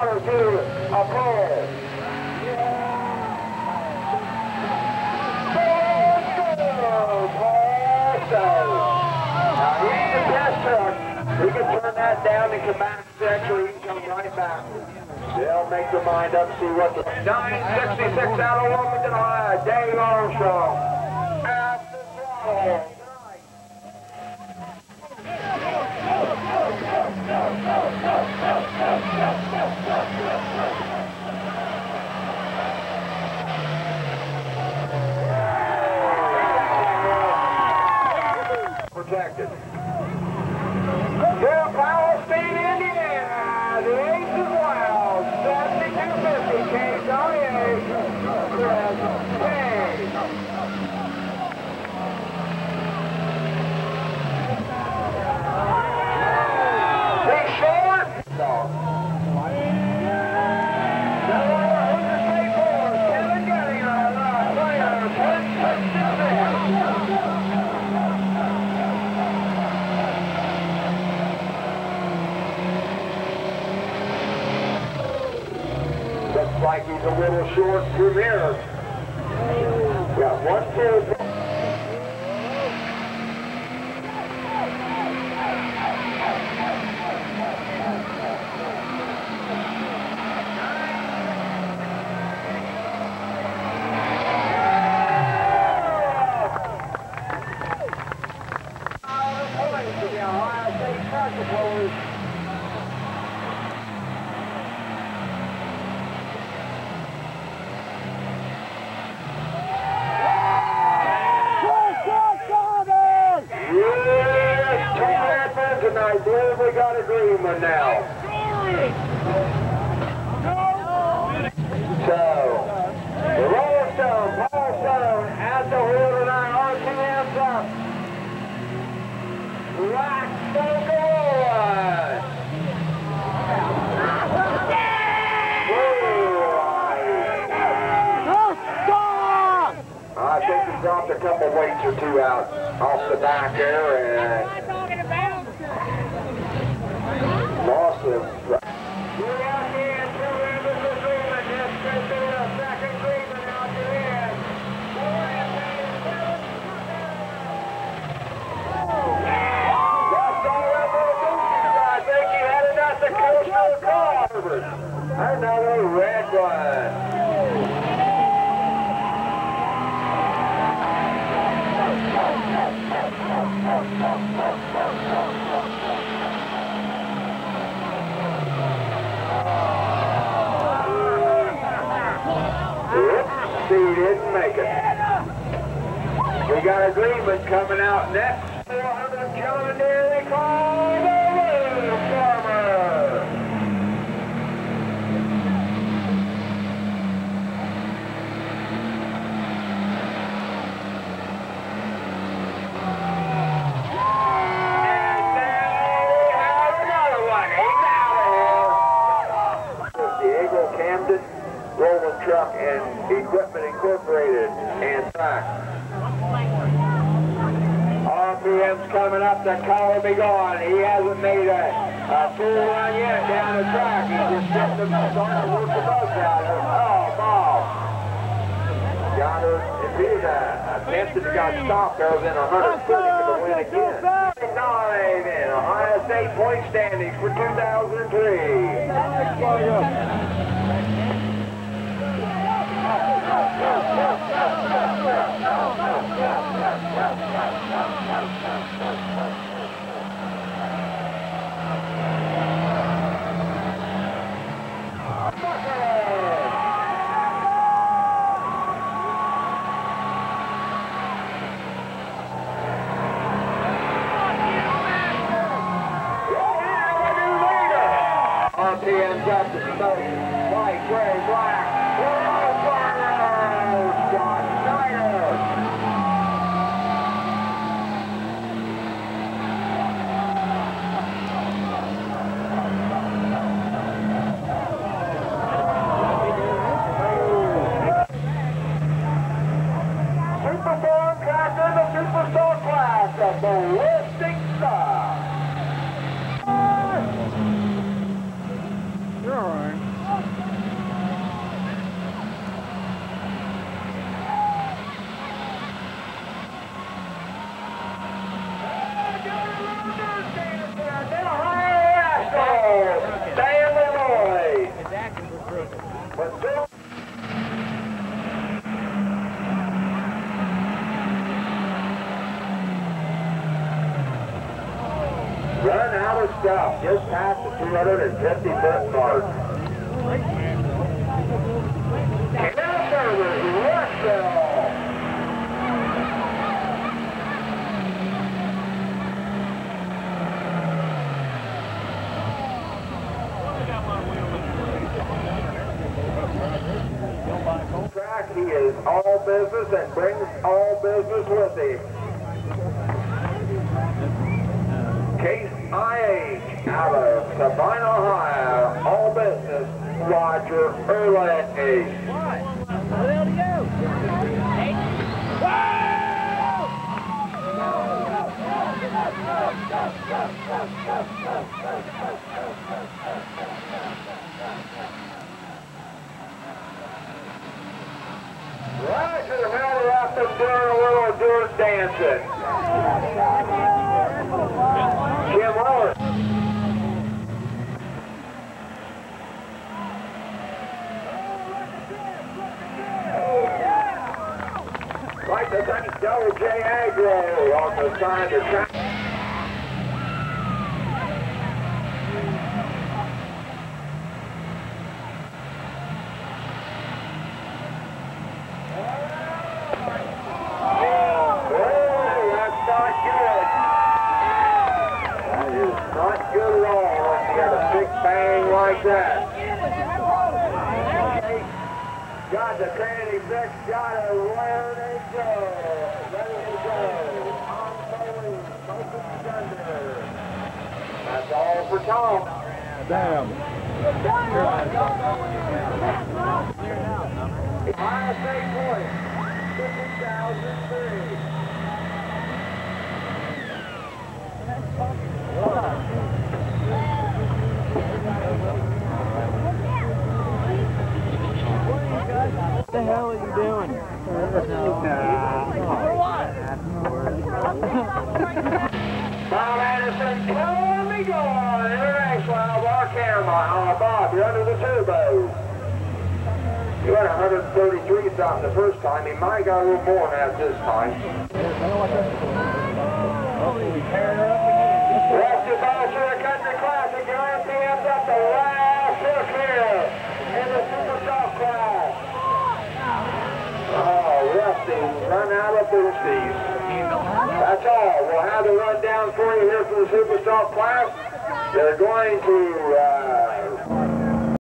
quarter to a pole. Now he's a test truck. He can turn that down and come back actually he can come right back. They'll make their mind up, see what the 966 out of Wilmington, Ohio, Dave Armstrong. At the throttle. Protected. To Palestine, Indiana, the Ace is wild, 7250, K-28, Chris Payne. Big short. Looks like he's a little short from here. Got one full. I believe we got agreement now. So, the Rolling Stone, Paul Stone at the wheel tonight, RPM's up. Black Smoke Award. I think he dropped a couple weights or two out off the back there and lost him. We're out here, two members of agreement. Just to do a second agreement out to end. That's all that little deuces. I think he had enough to coast the car. Another red one. He didn't make it. We got agreement coming out next. 400 John Deere, they call the Little Farmer. And now we have another one. He's out of here. Diego Camden Rolling Truck and Equipment Incorporated and track. RPM's coming up, the collar be gone. He hasn't made a full run yet down the track. He's just getting the starting to work the bugs out. Oh, ball. Got her, if he'd attempted to got stopped there, then 130 could win again. Nine in Ohio State point standings for 2003. RPM's up to smoke. White, gray, black. John Snyder. Superform tractor, the Superstar class, the ballistic star. You're all right. But still. Run out of stuff, just past the 250-foot mark. Cancer, Russell. Track, he is all business and brings all business with him. Case IH out of Sabine, Ohio, all business, Roger Erlander. What the hell do you go? Roger, hurry up and doing a little dirt dancing. Jim Roller. Like to thank Double J Agro on the side of the track. Got the 36, got it, where they go, ready to go, ongoing, smoking thunder. That's all for Tom. Damn. Ohio State point, 50,003. What the hell are you doing? For what? Bob Anderson, kill me going. International Alvar camera. Bob, you're under the turbo. You had 133 something the first time. He might have got a little more than that this time. Rusty Bowser, Country Classic. Your RPM's up the last hook here in the Super Soft class. Oh, Rusty, run out of boosties. That's all. We'll have the rundown for you here for the Super Soft class. They're going to